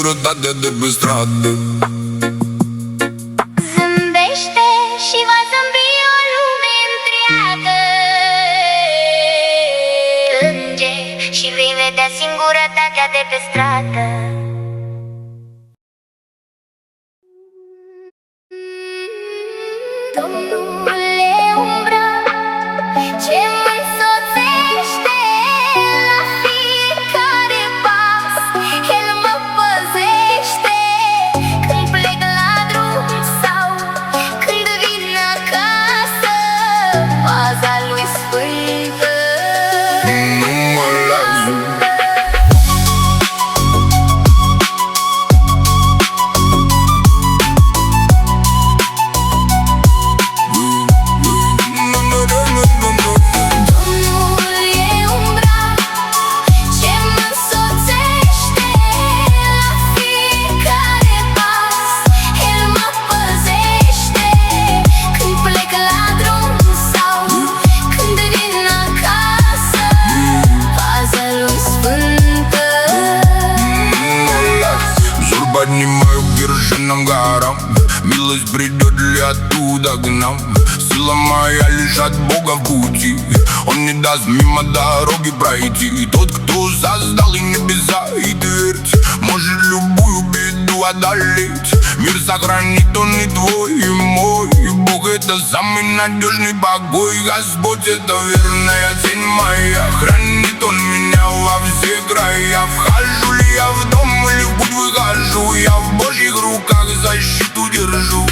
singurătate de pe stradă. Zâmbește și va zâmbi o lume întreagă. Plânge și vei vedea singurătatea de pe stradă. Domnule umbra, ce mă însoțește la fiecare pas, El mă păzește când plec la drum sau când vin acasă. Paza Lui sfântă Nu mă lasă. Не мою вершинам горам, милость придет ли оттуда к нам. Сила моя лишь от Бога в пути, Он не даст мимо дороги пройти. Тот, кто создал и небеса, и твердь, может любую беду одолеть. Мир сохранит, Он и твой, и мой. И Бог — это самый надежный покой. Господь — это верная тень моя, хранит Он меня во все края. Вхожу ли я в дом или в путь выхожу, я в Божьих руках защиту держу.